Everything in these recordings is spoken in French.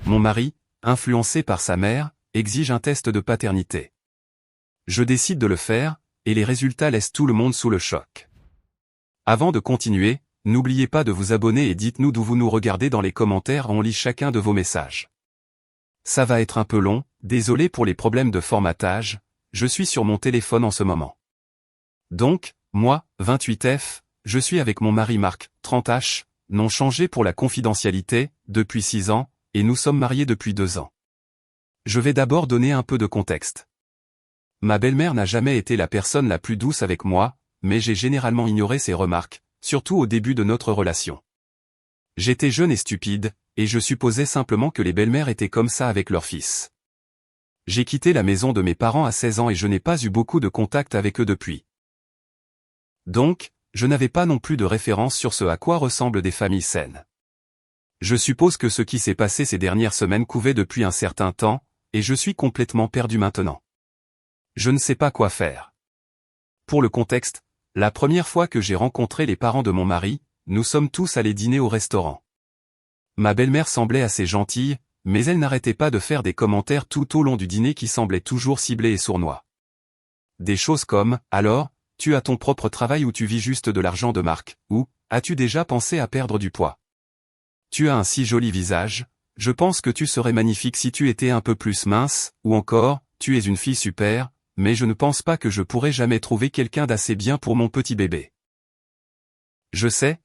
Mon mari, influencé par sa mère, exige un test de paternité. Je décide de le faire, et les résultats laissent tout le monde sous le choc. Avant de continuer, n'oubliez pas de vous abonner et dites-nous d'où vous nous regardez dans les commentaires, on lit chacun de vos messages. Ça va être un peu long, désolé pour les problèmes de formatage, je suis sur mon téléphone en ce moment. Donc, moi, 28F, je suis avec mon mari Marc, 30H, nom changé pour la confidentialité, depuis 6 ans, et nous sommes mariés depuis 2 ans. Je vais d'abord donner un peu de contexte. Ma belle-mère n'a jamais été la personne la plus douce avec moi, mais j'ai généralement ignoré ses remarques, surtout au début de notre relation. J'étais jeune et stupide, et je supposais simplement que les belles-mères étaient comme ça avec leurs fils. J'ai quitté la maison de mes parents à 16 ans et je n'ai pas eu beaucoup de contact avec eux depuis. Donc, je n'avais pas non plus de référence sur ce à quoi ressemblent des familles saines. Je suppose que ce qui s'est passé ces dernières semaines couvait depuis un certain temps, et je suis complètement perdu maintenant. Je ne sais pas quoi faire. Pour le contexte, la première fois que j'ai rencontré les parents de mon mari, nous sommes tous allés dîner au restaurant. Ma belle-mère semblait assez gentille, mais elle n'arrêtait pas de faire des commentaires tout au long du dîner qui semblaient toujours ciblés et sournois. Des choses comme « Alors, tu as ton propre travail ou tu vis juste de l'argent de Marc » ou « As-tu déjà pensé à perdre du poids ? Tu as un si joli visage, je pense que tu serais magnifique si tu étais un peu plus mince » ou encore « Tu es une fille super, mais je ne pense pas que je pourrais jamais trouver quelqu'un d'assez bien pour mon petit bébé. » Je sais,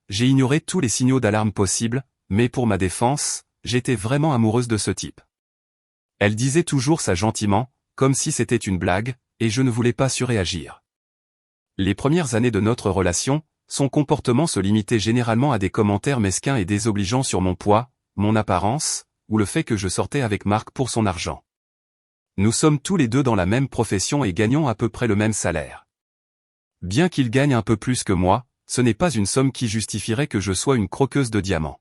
j'ai ignoré tous les signaux d'alarme possibles, mais pour ma défense, j'étais vraiment amoureuse de ce type. Elle disait toujours ça gentiment, comme si c'était une blague, et je ne voulais pas surréagir. Les premières années de notre relation, son comportement se limitait généralement à des commentaires mesquins et désobligeants sur mon poids, mon apparence, ou le fait que je sortais avec Marc pour son argent. Nous sommes tous les deux dans la même profession et gagnons à peu près le même salaire. Bien qu'il gagne un peu plus que moi, ce n'est pas une somme qui justifierait que je sois une croqueuse de diamants.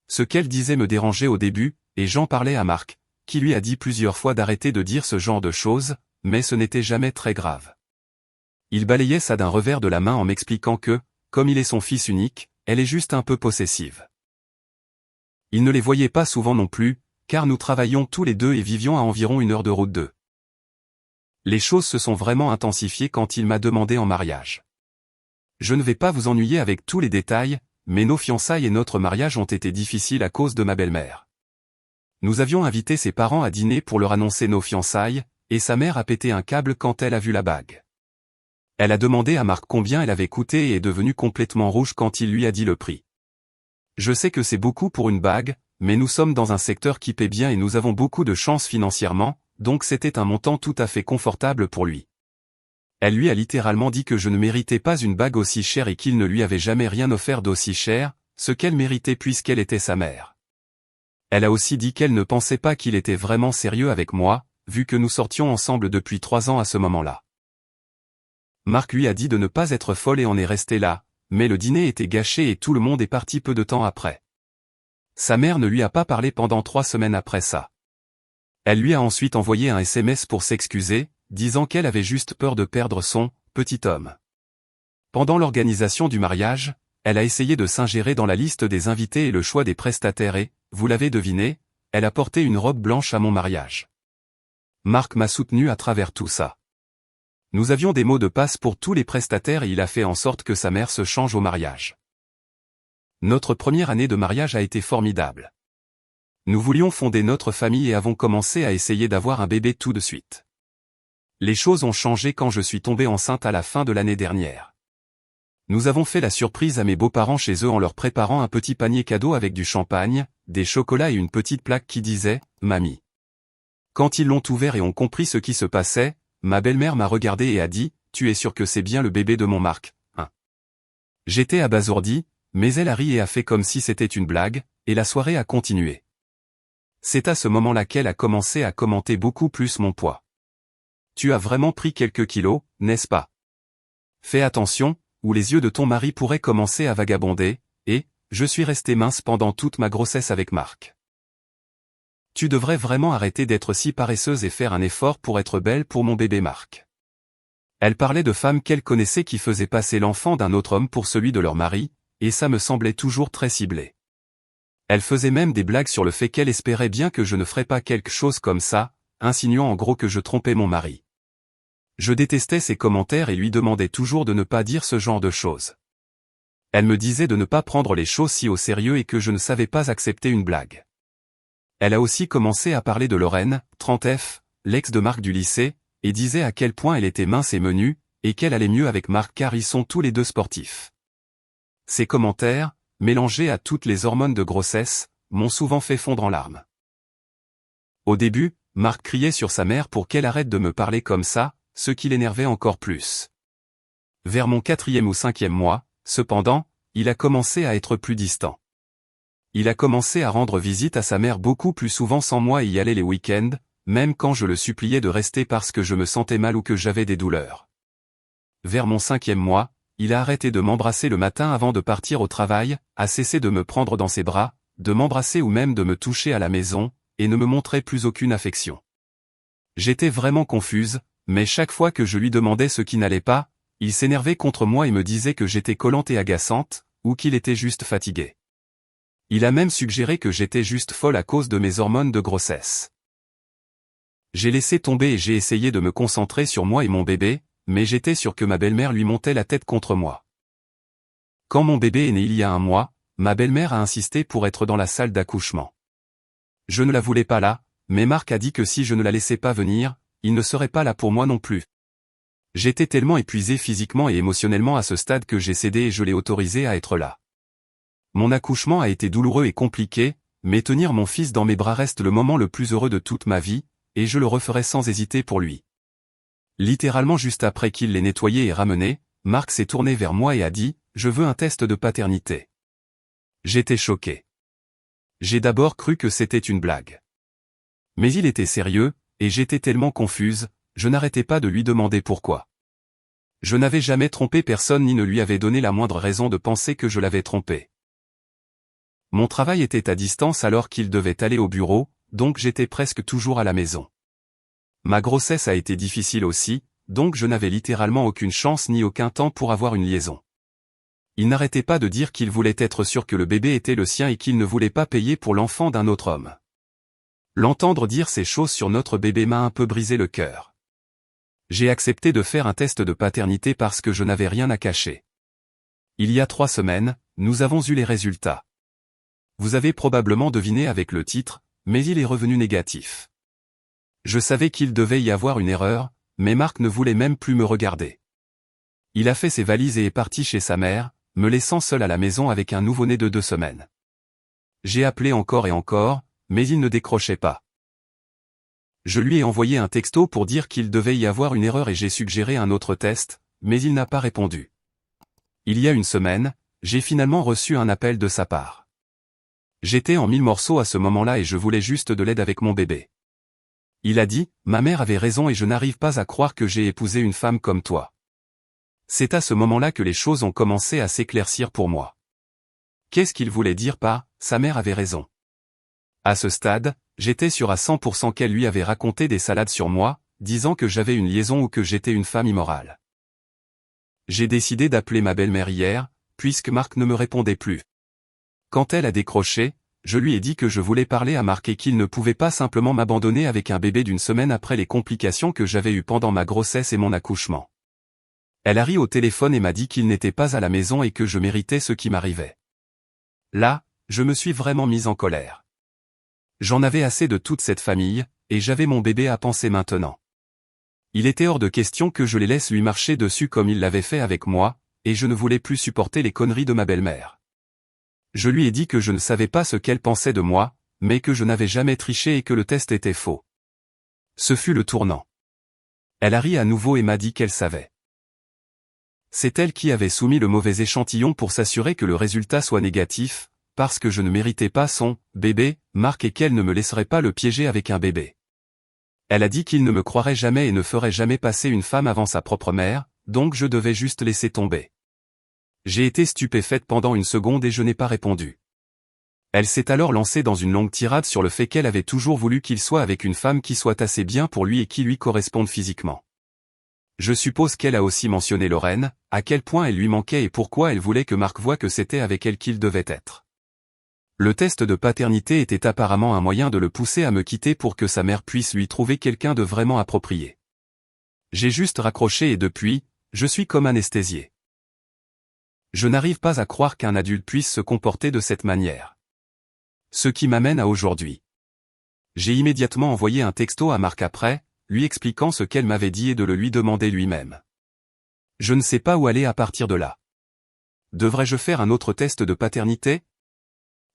Ce qu'elle disait me dérangeait au début, et j'en parlais à Marc, qui lui a dit plusieurs fois d'arrêter de dire ce genre de choses, mais ce n'était jamais très grave. Il balayait ça d'un revers de la main en m'expliquant que, comme il est son fils unique, elle est juste un peu possessive. Il ne les voyait pas souvent non plus, car nous travaillions tous les deux et vivions à environ 1 heure de route d'eux. Les choses se sont vraiment intensifiées quand il m'a demandé en mariage. Je ne vais pas vous ennuyer avec tous les détails, mais nos fiançailles et notre mariage ont été difficiles à cause de ma belle-mère. Nous avions invité ses parents à dîner pour leur annoncer nos fiançailles, et sa mère a pété un câble quand elle a vu la bague. Elle a demandé à Marc combien elle avait coûté et est devenue complètement rouge quand il lui a dit le prix. Je sais que c'est beaucoup pour une bague, mais nous sommes dans un secteur qui paie bien et nous avons beaucoup de chance financièrement, donc c'était un montant tout à fait confortable pour lui. Elle lui a littéralement dit que je ne méritais pas une bague aussi chère et qu'il ne lui avait jamais rien offert d'aussi cher, ce qu'elle méritait puisqu'elle était sa mère. Elle a aussi dit qu'elle ne pensait pas qu'il était vraiment sérieux avec moi, vu que nous sortions ensemble depuis 3 ans à ce moment-là. Marc lui a dit de ne pas être folle et on est resté là, mais le dîner était gâché et tout le monde est parti peu de temps après. Sa mère ne lui a pas parlé pendant 3 semaines après ça. Elle lui a ensuite envoyé un SMS pour s'excuser, disant qu'elle avait juste peur de perdre son « petit homme ». Pendant l'organisation du mariage, elle a essayé de s'ingérer dans la liste des invités et le choix des prestataires et, vous l'avez deviné, elle a porté une robe blanche à mon mariage. Marc m'a soutenu à travers tout ça. Nous avions des mots de passe pour tous les prestataires et il a fait en sorte que sa mère se change au mariage. Notre première année de mariage a été formidable. Nous voulions fonder notre famille et avons commencé à essayer d'avoir un bébé tout de suite. Les choses ont changé quand je suis tombée enceinte à la fin de l'année dernière. Nous avons fait la surprise à mes beaux-parents chez eux en leur préparant un petit panier cadeau avec du champagne, des chocolats et une petite plaque qui disait « Mamie ». Quand ils l'ont ouvert et ont compris ce qui se passait, ma belle-mère m'a regardé et a dit « Tu es sûr que c'est bien le bébé de mon Marc, hein ?» J'étais abasourdi, mais elle a ri et a fait comme si c'était une blague, et la soirée a continué. C'est à ce moment-là qu'elle a commencé à commenter beaucoup plus mon poids. Tu as vraiment pris quelques kilos, n'est-ce pas? Fais attention, ou les yeux de ton mari pourraient commencer à vagabonder, et, je suis restée mince pendant toute ma grossesse avec Marc. Tu devrais vraiment arrêter d'être si paresseuse et faire un effort pour être belle pour mon bébé Marc. Elle parlait de femmes qu'elle connaissait qui faisaient passer l'enfant d'un autre homme pour celui de leur mari, et ça me semblait toujours très ciblé. Elle faisait même des blagues sur le fait qu'elle espérait bien que je ne ferais pas quelque chose comme ça, insinuant en gros que je trompais mon mari. Je détestais ses commentaires et lui demandais toujours de ne pas dire ce genre de choses. Elle me disait de ne pas prendre les choses si au sérieux et que je ne savais pas accepter une blague. Elle a aussi commencé à parler de Lorraine, 30F, l'ex de Marc du lycée, et disait à quel point elle était mince et menue, et qu'elle allait mieux avec Marc car ils sont tous les deux sportifs. Ces commentaires, mélangés à toutes les hormones de grossesse, m'ont souvent fait fondre en larmes. Au début, Marc criait sur sa mère pour qu'elle arrête de me parler comme ça, ce qui l'énervait encore plus. Vers mon 4e ou 5e mois, cependant, il a commencé à être plus distant. Il a commencé à rendre visite à sa mère beaucoup plus souvent sans moi et y aller les week-ends, même quand je le suppliais de rester parce que je me sentais mal ou que j'avais des douleurs. Vers mon 5e mois, il a arrêté de m'embrasser le matin avant de partir au travail, a cessé de me prendre dans ses bras, de m'embrasser ou même de me toucher à la maison, et ne me montrait plus aucune affection. J'étais vraiment confuse, mais chaque fois que je lui demandais ce qui n'allait pas, il s'énervait contre moi et me disait que j'étais collante et agaçante, ou qu'il était juste fatigué. Il a même suggéré que j'étais juste folle à cause de mes hormones de grossesse. J'ai laissé tomber et j'ai essayé de me concentrer sur moi et mon bébé, mais j'étais sûr que ma belle-mère lui montait la tête contre moi. Quand mon bébé est né il y a 1 mois, ma belle-mère a insisté pour être dans la salle d'accouchement. Je ne la voulais pas là, mais Marc a dit que si je ne la laissais pas venir, il ne serait pas là pour moi non plus. J'étais tellement épuisé physiquement et émotionnellement à ce stade que j'ai cédé et je l'ai autorisé à être là. Mon accouchement a été douloureux et compliqué, mais tenir mon fils dans mes bras reste le moment le plus heureux de toute ma vie, et je le referai sans hésiter pour lui. Littéralement juste après qu'il l'ait nettoyé et ramené, Marc s'est tourné vers moi et a dit « Je veux un test de paternité ». J'étais choqué. J'ai d'abord cru que c'était une blague. Mais il était sérieux, et j'étais tellement confuse, je n'arrêtais pas de lui demander pourquoi. Je n'avais jamais trompé personne ni ne lui avais donné la moindre raison de penser que je l'avais trompé. Mon travail était à distance alors qu'il devait aller au bureau, donc j'étais presque toujours à la maison. Ma grossesse a été difficile aussi, donc je n'avais littéralement aucune chance ni aucun temps pour avoir une liaison. Il n'arrêtait pas de dire qu'il voulait être sûr que le bébé était le sien et qu'il ne voulait pas payer pour l'enfant d'un autre homme. L'entendre dire ces choses sur notre bébé m'a un peu brisé le cœur. J'ai accepté de faire un test de paternité parce que je n'avais rien à cacher. Il y a 3 semaines, nous avons eu les résultats. Vous avez probablement deviné avec le titre, mais il est revenu négatif. Je savais qu'il devait y avoir une erreur, mais Marc ne voulait même plus me regarder. Il a fait ses valises et est parti chez sa mère, me laissant seul à la maison avec un nouveau-né de 2 semaines. J'ai appelé encore et encore, mais il ne décrochait pas. Je lui ai envoyé un texto pour dire qu'il devait y avoir une erreur et j'ai suggéré un autre test, mais il n'a pas répondu. Il y a 1 semaine, j'ai finalement reçu un appel de sa part. J'étais en 1000 morceaux à ce moment-là et je voulais juste de l'aide avec mon bébé. Il a dit, « Ma mère avait raison et je n'arrive pas à croire que j'ai épousé une femme comme toi. » C'est à ce moment-là que les choses ont commencé à s'éclaircir pour moi. Qu'est-ce qu'il voulait dire par « sa mère avait raison » ? À ce stade, j'étais sûr à 100% qu'elle lui avait raconté des salades sur moi, disant que j'avais une liaison ou que j'étais une femme immorale. J'ai décidé d'appeler ma belle-mère hier, puisque Marc ne me répondait plus. Quand elle a décroché, je lui ai dit que je voulais parler à Marc et qu'il ne pouvait pas simplement m'abandonner avec un bébé d'1 semaine après les complications que j'avais eues pendant ma grossesse et mon accouchement. Elle a ri au téléphone et m'a dit qu'il n'était pas à la maison et que je méritais ce qui m'arrivait. Là, je me suis vraiment mise en colère. J'en avais assez de toute cette famille, et j'avais mon bébé à penser maintenant. Il était hors de question que je les laisse lui marcher dessus comme il l'avait fait avec moi, et je ne voulais plus supporter les conneries de ma belle-mère. Je lui ai dit que je ne savais pas ce qu'elle pensait de moi, mais que je n'avais jamais triché et que le test était faux. Ce fut le tournant. Elle a ri à nouveau et m'a dit qu'elle savait. C'est elle qui avait soumis le mauvais échantillon pour s'assurer que le résultat soit négatif, parce que je ne méritais pas son bébé, Marc, et qu'elle ne me laisserait pas le piéger avec un bébé. Elle a dit qu'il ne me croirait jamais et ne ferait jamais passer une femme avant sa propre mère, donc je devais juste laisser tomber. J'ai été stupéfaite pendant 1 seconde et je n'ai pas répondu. Elle s'est alors lancée dans une longue tirade sur le fait qu'elle avait toujours voulu qu'il soit avec une femme qui soit assez bien pour lui et qui lui corresponde physiquement. Je suppose qu'elle a aussi mentionné Lorraine, à quel point elle lui manquait et pourquoi elle voulait que Marc voie que c'était avec elle qu'il devait être. Le test de paternité était apparemment un moyen de le pousser à me quitter pour que sa mère puisse lui trouver quelqu'un de vraiment approprié. J'ai juste raccroché et depuis, je suis comme anesthésié. Je n'arrive pas à croire qu'un adulte puisse se comporter de cette manière. Ce qui m'amène à aujourd'hui. J'ai immédiatement envoyé un texto à Marc après, lui expliquant ce qu'elle m'avait dit et de le lui demander lui-même. Je ne sais pas où aller à partir de là. Devrais-je faire un autre test de paternité?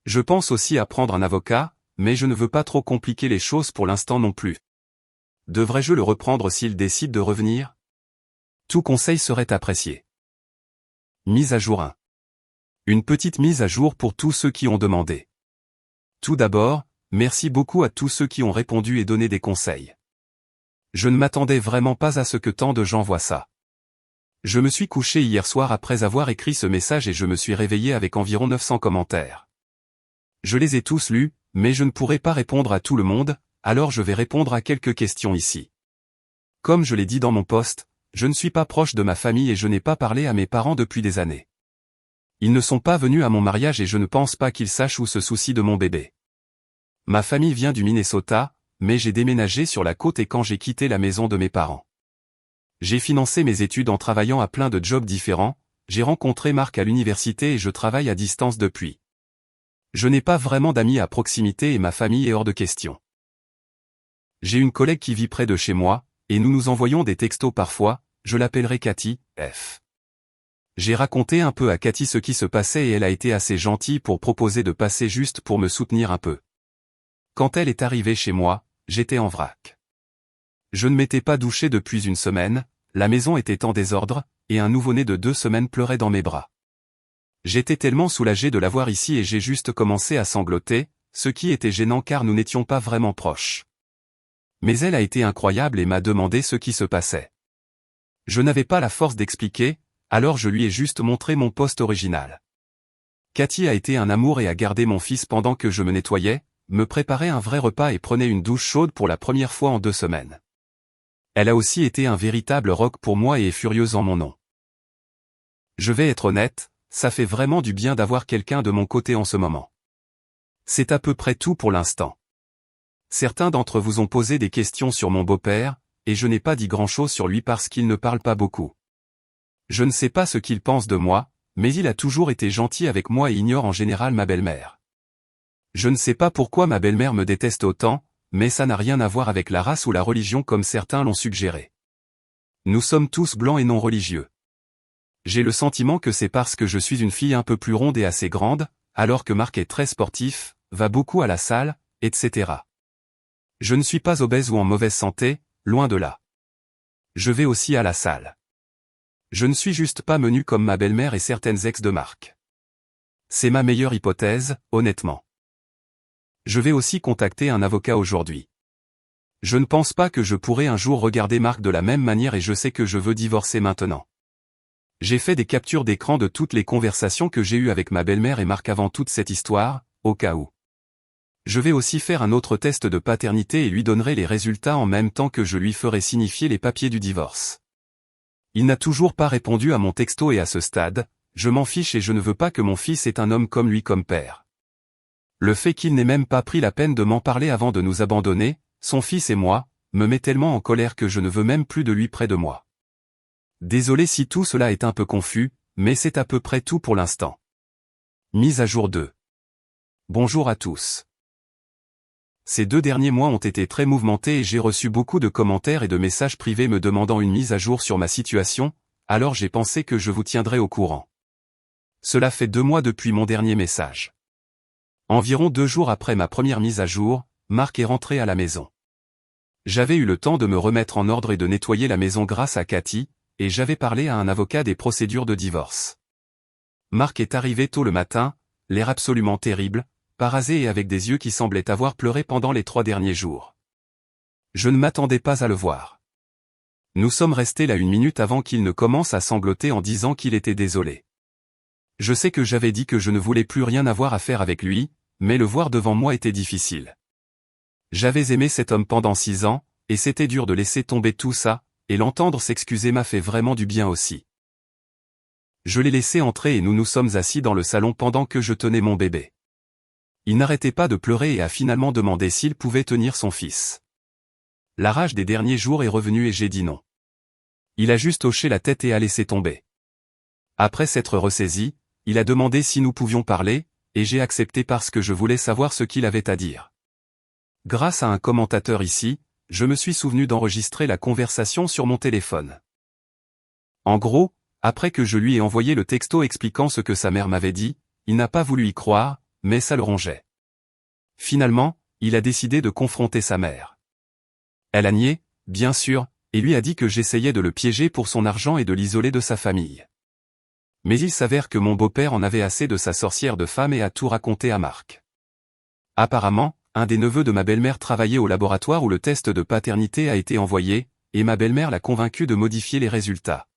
Je pense aussi à prendre un avocat, mais je ne veux pas trop compliquer les choses pour l'instant non plus. Devrais-je le reprendre s'il décide de revenir? Tout conseil serait apprécié. Mise à jour 1. Une petite mise à jour pour tous ceux qui ont demandé. Tout d'abord, merci beaucoup à tous ceux qui ont répondu et donné des conseils. Je ne m'attendais vraiment pas à ce que tant de gens voient ça. Je me suis couché hier soir après avoir écrit ce message et je me suis réveillé avec environ 900 commentaires. Je les ai tous lus, mais je ne pourrai pas répondre à tout le monde, alors je vais répondre à quelques questions ici. Comme je l'ai dit dans mon post, je ne suis pas proche de ma famille et je n'ai pas parlé à mes parents depuis des années. Ils ne sont pas venus à mon mariage et je ne pense pas qu'ils sachent où se soucie de mon bébé. Ma famille vient du Minnesota, mais j'ai déménagé sur la côte et quand j'ai quitté la maison de mes parents. J'ai financé mes études en travaillant à plein de jobs différents, j'ai rencontré Marc à l'université et je travaille à distance depuis. Je n'ai pas vraiment d'amis à proximité et ma famille est hors de question. J'ai une collègue qui vit près de chez moi, et nous nous envoyons des textos parfois, je l'appellerai Cathy, F. J'ai raconté un peu à Cathy ce qui se passait et elle a été assez gentille pour proposer de passer juste pour me soutenir un peu. Quand elle est arrivée chez moi, j'étais en vrac. Je ne m'étais pas douché depuis une semaine, la maison était en désordre, et un nouveau-né de 2 semaines pleurait dans mes bras. J'étais tellement soulagé de la voir ici et j'ai juste commencé à sangloter, ce qui était gênant car nous n'étions pas vraiment proches. Mais elle a été incroyable et m'a demandé ce qui se passait. Je n'avais pas la force d'expliquer, alors je lui ai juste montré mon post original. Cathy a été un amour et a gardé mon fils pendant que je me nettoyais, me préparait un vrai repas et prenait une douche chaude pour la première fois en 2 semaines. Elle a aussi été un véritable rock pour moi et est furieuse en mon nom. Je vais être honnête, ça fait vraiment du bien d'avoir quelqu'un de mon côté en ce moment. C'est à peu près tout pour l'instant. Certains d'entre vous ont posé des questions sur mon beau-père, et je n'ai pas dit grand-chose sur lui parce qu'il ne parle pas beaucoup. Je ne sais pas ce qu'il pense de moi, mais il a toujours été gentil avec moi et ignore en général ma belle-mère. Je ne sais pas pourquoi ma belle-mère me déteste autant, mais ça n'a rien à voir avec la race ou la religion comme certains l'ont suggéré. Nous sommes tous blancs et non religieux. J'ai le sentiment que c'est parce que je suis une fille un peu plus ronde et assez grande, alors que Marc est très sportif, va beaucoup à la salle, etc. Je ne suis pas obèse ou en mauvaise santé, loin de là. Je vais aussi à la salle. Je ne suis juste pas menu comme ma belle-mère et certaines ex de Marc. C'est ma meilleure hypothèse, honnêtement. Je vais aussi contacter un avocat aujourd'hui. Je ne pense pas que je pourrai un jour regarder Marc de la même manière et je sais que je veux divorcer maintenant. J'ai fait des captures d'écran de toutes les conversations que j'ai eues avec ma belle-mère et Marc avant toute cette histoire, au cas où. Je vais aussi faire un autre test de paternité et lui donnerai les résultats en même temps que je lui ferai signifier les papiers du divorce. Il n'a toujours pas répondu à mon texto et à ce stade, je m'en fiche et je ne veux pas que mon fils ait un homme comme lui comme père. Le fait qu'il n'ait même pas pris la peine de m'en parler avant de nous abandonner, son fils et moi, me met tellement en colère que je ne veux même plus de lui près de moi. Désolé si tout cela est un peu confus, mais c'est à peu près tout pour l'instant. Mise à jour 2. Bonjour à tous. Ces 2 derniers mois ont été très mouvementés et j'ai reçu beaucoup de commentaires et de messages privés me demandant une mise à jour sur ma situation, alors j'ai pensé que je vous tiendrais au courant. Cela fait 2 mois depuis mon dernier message. Environ 2 jours après ma première mise à jour, Marc est rentré à la maison. J'avais eu le temps de me remettre en ordre et de nettoyer la maison grâce à Cathy, et j'avais parlé à un avocat des procédures de divorce. Marc est arrivé tôt le matin, l'air absolument terrible, parasé et avec des yeux qui semblaient avoir pleuré pendant les 3 derniers jours. Je ne m'attendais pas à le voir. Nous sommes restés là 1 minute avant qu'il ne commence à sangloter en disant qu'il était désolé. Je sais que j'avais dit que je ne voulais plus rien avoir à faire avec lui, mais le voir devant moi était difficile. J'avais aimé cet homme pendant 6 ans, et c'était dur de laisser tomber tout ça, et l'entendre s'excuser m'a fait vraiment du bien aussi. Je l'ai laissé entrer et nous nous sommes assis dans le salon pendant que je tenais mon bébé. Il n'arrêtait pas de pleurer et a finalement demandé s'il pouvait tenir son fils. La rage des derniers jours est revenue et j'ai dit non. Il a juste hoché la tête et a laissé tomber. Après s'être ressaisi, il a demandé si nous pouvions parler, et j'ai accepté parce que je voulais savoir ce qu'il avait à dire. Grâce à un commentateur ici, je me suis souvenu d'enregistrer la conversation sur mon téléphone. En gros, après que je lui ai envoyé le texto expliquant ce que sa mère m'avait dit, il n'a pas voulu y croire, mais ça le rongeait. Finalement, il a décidé de confronter sa mère. Elle a nié, bien sûr, et lui a dit que j'essayais de le piéger pour son argent et de l'isoler de sa famille. Mais il s'avère que mon beau-père en avait assez de sa sorcière de femme et a tout raconté à Marc. Apparemment, un des neveux de ma belle-mère travaillait au laboratoire où le test de paternité a été envoyé, et ma belle-mère l'a convaincu de modifier les résultats.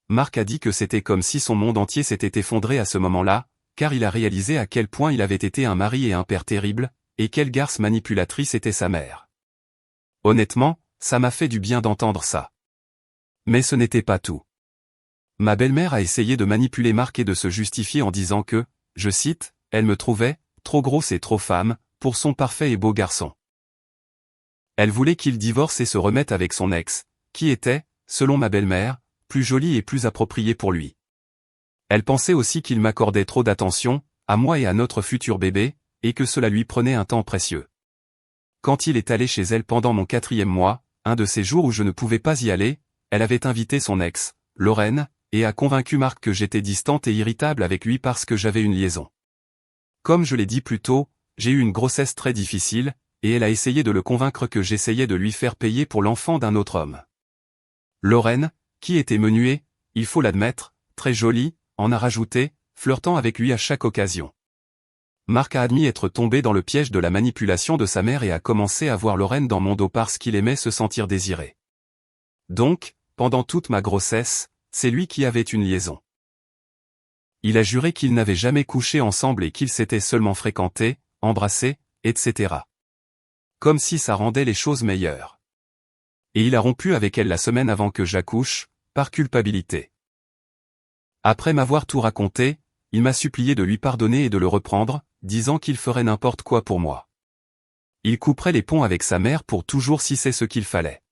Marc a dit que c'était comme si son monde entier s'était effondré à ce moment-là, car il a réalisé à quel point il avait été un mari et un père terrible, et quelle garce manipulatrice était sa mère. Honnêtement, ça m'a fait du bien d'entendre ça. Mais ce n'était pas tout. Ma belle-mère a essayé de manipuler Marc et de se justifier en disant que, je cite, « Elle me trouvait, trop grosse et trop femme, pour son parfait et beau garçon. » Elle voulait qu'il divorce et se remette avec son ex, qui était, selon ma belle-mère, plus jolie et plus appropriée pour lui. Elle pensait aussi qu'il m'accordait trop d'attention, à moi et à notre futur bébé, et que cela lui prenait un temps précieux. Quand il est allé chez elle pendant mon 4e mois, un de ces jours où je ne pouvais pas y aller, elle avait invité son ex, Lorraine, et a convaincu Marc que j'étais distante et irritable avec lui parce que j'avais une liaison. Comme je l'ai dit plus tôt, j'ai eu une grossesse très difficile, et elle a essayé de le convaincre que j'essayais de lui faire payer pour l'enfant d'un autre homme. Lorraine, qui était menuée, il faut l'admettre, très jolie, en a rajouté, flirtant avec lui à chaque occasion. Marc a admis être tombé dans le piège de la manipulation de sa mère et a commencé à voir Lorraine dans mon dos parce qu'il aimait se sentir désiré. Donc, pendant toute ma grossesse, c'est lui qui avait une liaison. Il a juré qu'ils n'avaient jamais couché ensemble et qu'ils s'étaient seulement fréquentés, embrassés, etc. Comme si ça rendait les choses meilleures. Et il a rompu avec elle la semaine avant que j'accouche, par culpabilité. Après m'avoir tout raconté, il m'a supplié de lui pardonner et de le reprendre, disant qu'il ferait n'importe quoi pour moi. Il couperait les ponts avec sa mère pour toujours si c'est ce qu'il fallait.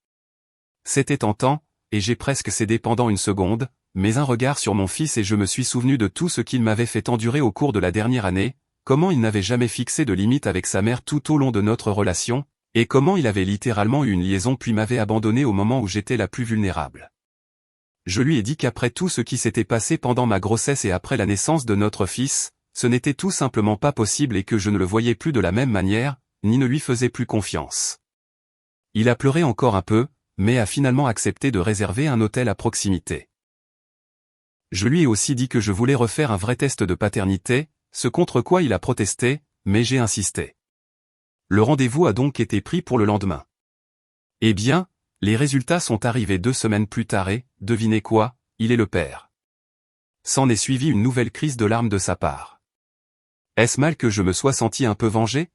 C'était tentant, et j'ai presque cédé pendant une seconde, mais un regard sur mon fils et je me suis souvenu de tout ce qu'il m'avait fait endurer au cours de la dernière année, comment il n'avait jamais fixé de limite avec sa mère tout au long de notre relation, et comment il avait littéralement eu une liaison puis m'avait abandonné au moment où j'étais la plus vulnérable. Je lui ai dit qu'après tout ce qui s'était passé pendant ma grossesse et après la naissance de notre fils, ce n'était tout simplement pas possible et que je ne le voyais plus de la même manière, ni ne lui faisais plus confiance. Il a pleuré encore un peu, mais a finalement accepté de réserver un hôtel à proximité. Je lui ai aussi dit que je voulais refaire un vrai test de paternité, ce contre quoi il a protesté, mais j'ai insisté. Le rendez-vous a donc été pris pour le lendemain. Eh bien, les résultats sont arrivés 2 semaines plus tard et, devinez quoi, il est le père. S'en est suivi une nouvelle crise de larmes de sa part. Est-ce mal que je me sois senti un peu vengé?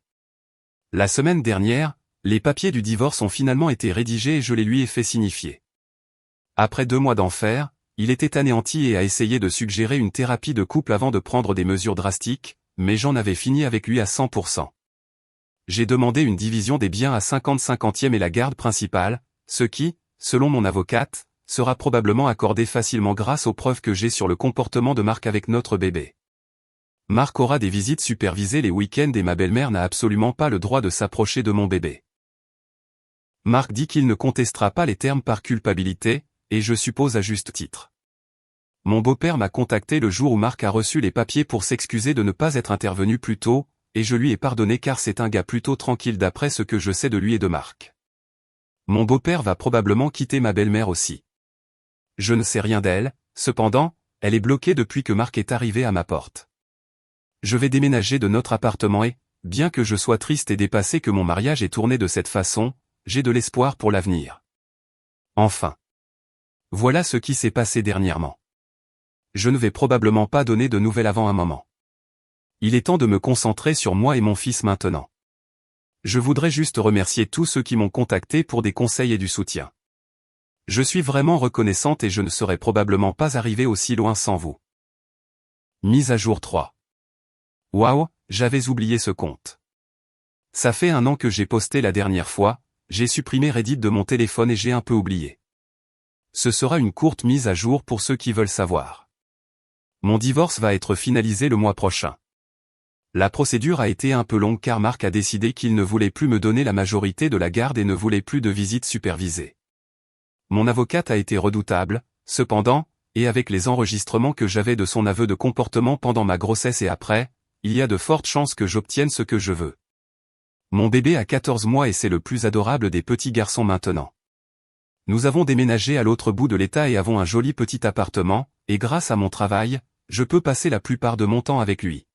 La semaine dernière, les papiers du divorce ont finalement été rédigés et je les lui ai fait signifier. Après 2 mois d'enfer, il était anéanti et a essayé de suggérer une thérapie de couple avant de prendre des mesures drastiques, mais j'en avais fini avec lui à 100%. J'ai demandé une division des biens à 50-50e et la garde principale, ce qui, selon mon avocate, sera probablement accordé facilement grâce aux preuves que j'ai sur le comportement de Marc avec notre bébé. Marc aura des visites supervisées les week-ends et ma belle-mère n'a absolument pas le droit de s'approcher de mon bébé. Marc dit qu'il ne contestera pas les termes par culpabilité, et je suppose à juste titre. Mon beau-père m'a contacté le jour où Marc a reçu les papiers pour s'excuser de ne pas être intervenu plus tôt, et je lui ai pardonné car c'est un gars plutôt tranquille d'après ce que je sais de lui et de Marc. Mon beau-père va probablement quitter ma belle-mère aussi. Je ne sais rien d'elle, cependant, elle est bloquée depuis que Marc est arrivé à ma porte. Je vais déménager de notre appartement et, bien que je sois triste et dépassé que mon mariage ait tourné de cette façon, j'ai de l'espoir pour l'avenir. Enfin. Voilà ce qui s'est passé dernièrement. Je ne vais probablement pas donner de nouvelles avant un moment. Il est temps de me concentrer sur moi et mon fils maintenant. Je voudrais juste remercier tous ceux qui m'ont contacté pour des conseils et du soutien. Je suis vraiment reconnaissante et je ne serais probablement pas arrivée aussi loin sans vous. Mise à jour 3. Waouh, j'avais oublié ce compte. Ça fait 1 an que j'ai posté la dernière fois, j'ai supprimé Reddit de mon téléphone et j'ai un peu oublié. Ce sera une courte mise à jour pour ceux qui veulent savoir. Mon divorce va être finalisé le mois prochain. La procédure a été un peu longue car Marc a décidé qu'il ne voulait plus me donner la majorité de la garde et ne voulait plus de visites supervisées. Mon avocate a été redoutable, cependant, et avec les enregistrements que j'avais de son aveu de comportement pendant ma grossesse et après, il y a de fortes chances que j'obtienne ce que je veux. Mon bébé a 14 mois et c'est le plus adorable des petits garçons maintenant. Nous avons déménagé à l'autre bout de l'État et avons un joli petit appartement, et grâce à mon travail, je peux passer la plupart de mon temps avec lui.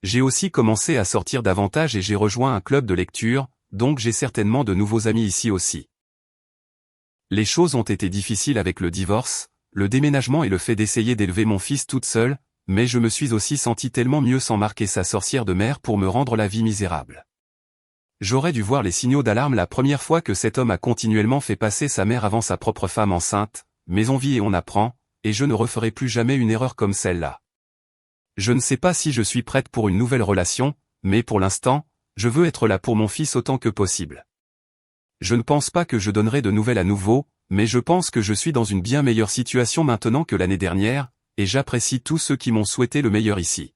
J'ai aussi commencé à sortir davantage et j'ai rejoint un club de lecture, donc j'ai certainement de nouveaux amis ici aussi. Les choses ont été difficiles avec le divorce, le déménagement et le fait d'essayer d'élever mon fils toute seule, mais je me suis aussi senti tellement mieux sans Marc et sa sorcière de mère pour me rendre la vie misérable. J'aurais dû voir les signaux d'alarme la première fois que cet homme a continuellement fait passer sa mère avant sa propre femme enceinte, mais on vit et on apprend, et je ne referai plus jamais une erreur comme celle-là. Je ne sais pas si je suis prête pour une nouvelle relation, mais pour l'instant, je veux être là pour mon fils autant que possible. Je ne pense pas que je donnerai de nouvelles à nouveau, mais je pense que je suis dans une bien meilleure situation maintenant que l'année dernière, et j'apprécie tous ceux qui m'ont souhaité le meilleur ici.